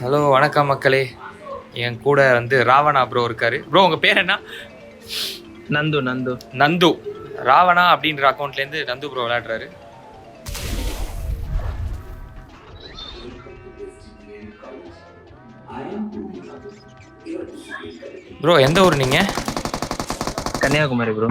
Hello வணக்கம் மக்களே. என் கூட வந்து ராவணா ப்ரோ இருக்காரு. ப்ரோ உங்க பேர் என்ன? நந்து நந்து நந்து. ராவணா அப்படின்ற அக்கௌண்ட்லேருந்து நந்து ப்ரோ விளையாடுறாரு. ப்ரோ எந்த ஊர் நீங்க? கன்னியாகுமரி ப்ரோ.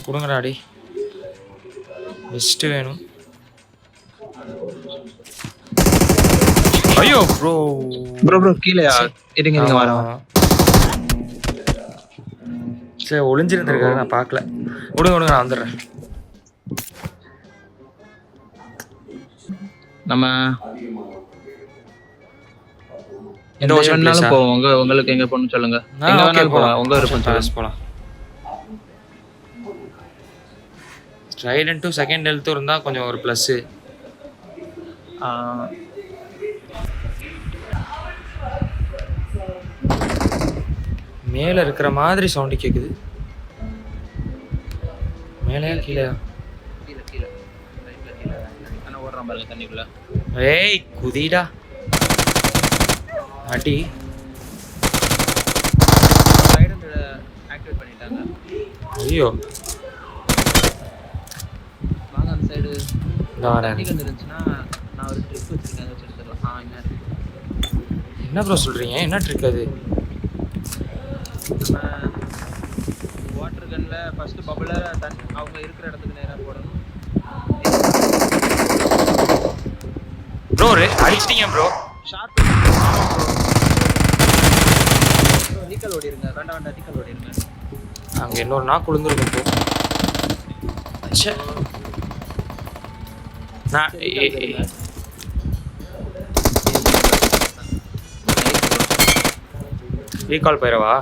கொடுங்கடா அடி. பெஸ்ட் வேணும். ஐயோ ப்ரோ ப்ரோ ப்ரோ கீழே இருங்க இருங்க வர. சரி ஒளிஞ்சிருந்திருக்காரு, நான் பார்க்கல. விடுங்க விடுங்க, நான் வந்துடுறேன். நம்ம எந்த வேணாலும் போவோம். உங்களுக்கு எங்க போகணும்னு சொல்லுங்க. எங்க வேணாலும் போலாம், உங்க விருப்பம் சொல்லுங்க. போலாம். ட்ரைடன்ட் 2nd ஹெல்த் இருந்தா கொஞ்சம் ஒரு ப்ளஸ். மேல இருக்கிற மாதிரி சவுண்ட் கேக்குது. மேலே கீழே? கீழே கீழே ரைட்ல கீழே. انا ஓடுறேன் பாருங்க தண்ணிக்குள்ள. ஏய் குதிடா அடி. ட்ரைடன்ட் ஆக்டிவேட் பண்ணிட்டாங்க. ஐயோ வாங்க அந்த சைடு. நான் இருந்துச்சுன்னா நான் ஒரு ட்ரிக் வச்சிருக்கேன், அதை வச்சிருக்கலாம். இங்க இருக்கு. என்ன ப்ரோ சொல்றீங்க? என்ன ட்ரிக் அது? வாட்டர் கன்ல ஃபர்ஸ்ட் பபிள அவங்க இருக்கிற இடத்துக்கு நேரா போடணும். ப்ரோ அடிச்சிட்டீங்க ப்ரோ. ஷார்ட் ரீகால் ஓடிருங்க. வேண்டாம் ரீகால் ஓடிருங்க. அங்க இன்னொரு நாக்கு விழுந்துருக்கும் ப்ரோ. ச்சே நான் ரீகால் போயிடவா?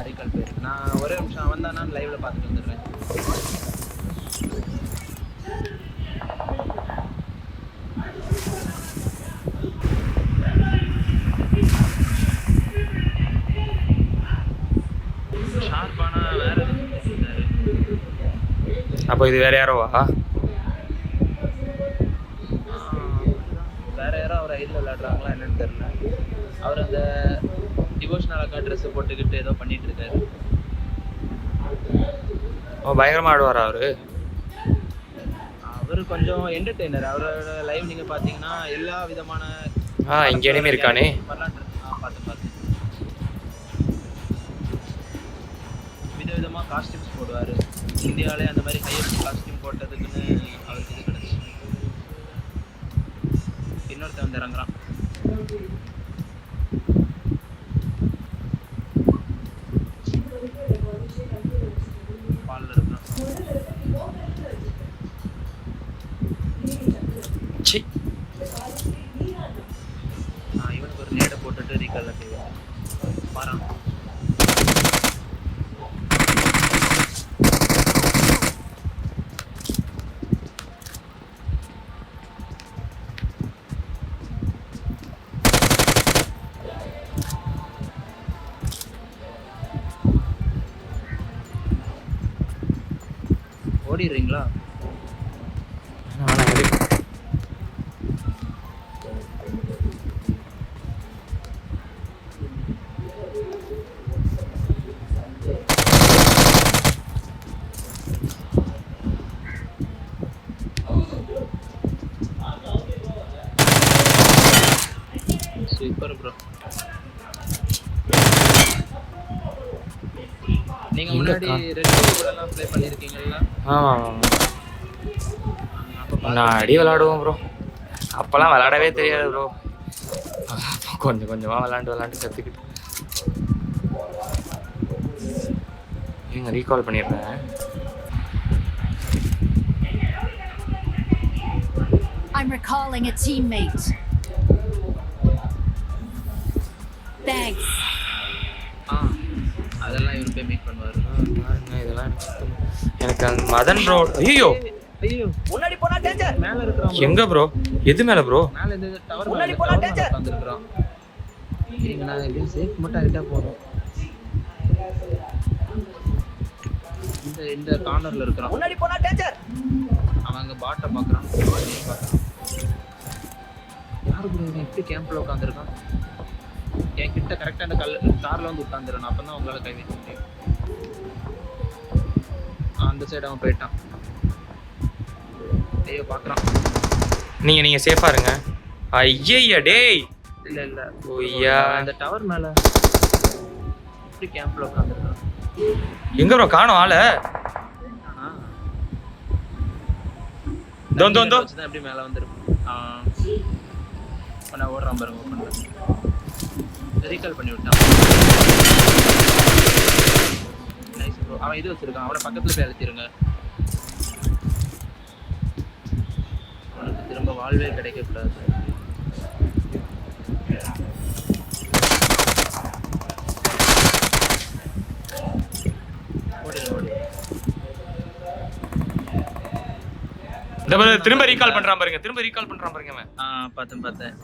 ரீகால் போயிரு. நான் ஒரே நிமிஷம் வந்தா நான் லைவ்ல பார்த்துட்டு வந்துடுறேன். ஷார்ப்பானா வேற அப்போ இது வேற யாரோவா? வேற யாரோ அவர் ஐடியில் விளையாடுறாங்களா என்னன்னு தெரியல. அவர் அந்த டிவோஷனல் அக்கா ட்ரெஸ் போட்டுக்கிட்டு ஏதோ பண்ணிட்டு இருக்காரு. பயங்கரமா ஆடுவாரா அவரு? அவரு கொஞ்சம் என்டர்டெய்னர். அவரோட லைவ் நீங்க பாத்தீங்கன்னா எல்லா விதமான இங்க எனிமே இருக்கானே பார்த்து விதவிதமா காஸ்டியூம்ஸ் போடுவாரு. இந்தியாவிலே அந்த மாதிரி ஹையஸ்ட் காஸ்டியூம் போட்டதுக்குன்னு அவருக்கு இது கிடைச்சு. இன்னொருத்தன் வந்து இறங்குறான். பால்ல இருக்கான். இவனுக்கு ஒரு நேடை போட்டுட்டு ரீகால்ல போயிடுவான். பாறான். ஓடிடுறீங்களா? Super bro. நீங்க முன்னாடி ரெட் கூட எல்லாம் ப்ளே பண்ணிருக்கீங்களா? முன்னாடி விளையாடுவோம் ப்ரோ. அப்பெல்லாம் விளையாடவே தெரியாது ப்ரோ. கொஞ்சம் கொஞ்சமா விளையாண்டு கத்துக்கிட்டு நீங்க ரீகால் பண்ணிடுறேன். I'm recalling a teammate. Thanks. அதெல்லாம் இவரு போய் மீட் பண்ணுவாரு. பாருங்க இதெல்லாம் எனக்கு அந்த மதன் ப்ரோ. ஐயோ ஐயோ முன்னாடி போனா டேஞ்சர். மேல இருக்கறான். எங்க ப்ரோ? எது மேல ப்ரோ? மேல இந்த டவர் முன்னாடி போனா டேஞ்சர் உட்கார்ந்திருக்கான். இருங்க நான் எப்படியும் சேஃப் மட்டும் ஆயிட்டா போதும். இந்த கார்னர்ல இருக்கறான். முன்னாடி போனா டேஞ்சர். அவன் அங்க பாட்ட பாக்குறான். யாரு ப்ரோ இவன் இப்படி கேம்ப்ல உட்கார்ந்திருக்கான்? என் கிட்ட கரெக்டா அந்த கார்ல வந்து உட்கார்ந்திருக்கான். அப்பதான் உங்களால கை வைக்க முடியும். அந்த சைடு அவன் போயிட்டான். ஐயோ பாக்குறான். நீங்க சேஃபா இருங்க. ஐயய்யா டேய். இல்ல ஓய்யா அந்த டவர் மேல இப்படி கேம்ப்ல உட்கார்ந்திருக்கான். எங்க ப்ரோ காணோம் ஆள? தோ எப்படி மேல வந்திருக்கும். நான் ஓடுறான் பாருங்க. ஓபன் ரீகால் பண்ணி விட்டான். Nice bro. அவன் இது வச்சிருக்கான். அவன பக்கத்துல போய் அழுத்திருங்க. அவனுக்கு திரும்ப வாழ்வே கிடைக்க கூடாது. திரும்ப ரீகால் பண்றான் பாருங்க அவன். பார்த்தேன்.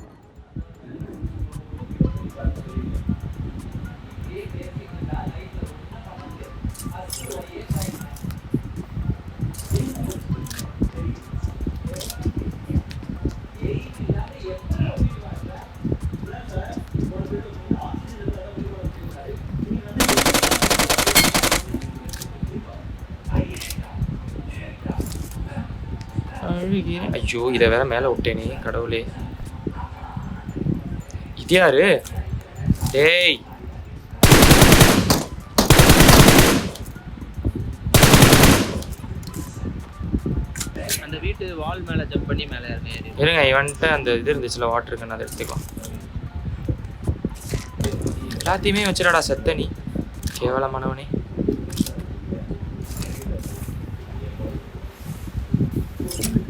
ஐயோ இதை வேற மேல விட்டேனே கடவுளே. இது யாரு? டேய் அந்த வீட்டு வால் மேல ஜம்ப் பண்ணி மேல இருங்க. இவன்ட்ட அந்த இது இருந்துச்சுல வாட்டர் கன், அதை எடுத்துக்கலாம். எல்லாத்தையுமே வச்சிடாடா செத்த நீ கேவலமானவனே.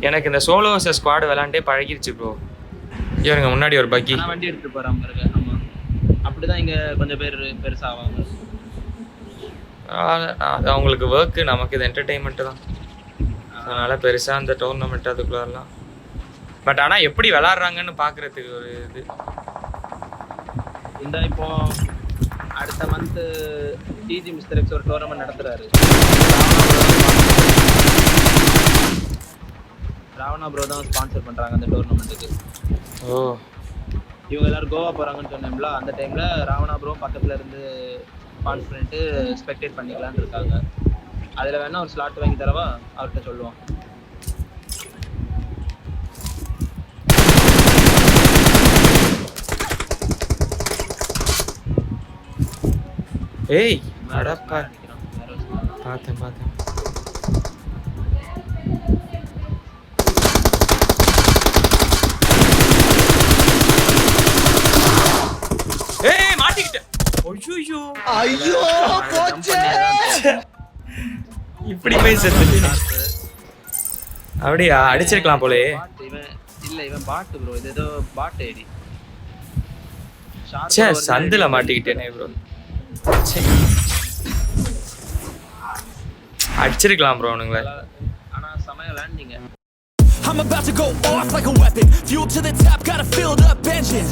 எனக்கு இந்த சோலோ வர்சஸ் ஸ்குவாட் விளையாண்டே பழகிருச்சு ப்ரோ. இவனுங்க முன்னாடி ஒரு பக்கி வண்டி எடுத்துட்டு போறான் பாருங்க. ஆமா அப்படிதான் இங்க கொஞ்சம் பேர் பெருசாவாங்க. அது அவங்களுக்கு ஒர்க், நமக்கு இது என்டர்டெயின்மெண்ட் தான். அதனால பெருசா அந்த டோர்னமெண்ட் அதுக்குள்ளலாம். பட் ஆனா எப்படி விளையாடுறாங்கன்னு பாக்குறதுக்கு ஒரு இது. இந்த இப்போ அடுத்த மந்த் டிஜி மிஸ்டர் எக்ஸ் ஒரு டோர்னமெண்ட் நடத்துறாரு. ராவணா ப்ரோ தான் ஸ்பான்சர் பண்றாங்க அந்த டோர்னமெண்ட்டுக்கு. ஓ இவங்க எல்லாரும் கோவா போறாங்கன்னு சொன்னேன்ல. அந்த டைம்ல ராவணா ப்ரோ பக்கத்துல இருந்து ஸ்பான்சர் பண்ணிட்டு ஸ்பெக்டேட் பண்ணிக்கலாம்னு இருக்காங்க. அதுல வேணா ஒரு ஸ்லாட் வாங்கி தரவா அவர்கிட்ட சொல்லுவோம். ஏய் அடப்பா பார்த்தேன். ஏய் மாட்டிக்கிட்டேன். ஐயோ போச்சே. இப்படி போய் செத்து அப்படியே அடிச்சிருக்கலாம் போலே. இவன் பாட் ப்ரோ. இது ஏதோ பாட் ஐடி. சே சந்தில மாட்டிக்கிட்டேனே ப்ரோ. அடிச்சிருக்கலாம் ப்ரோ உனங்கள. ஆனா சமயம் landing. I'm about to go off like a weapon. Fuel to the top, got a filled up engine.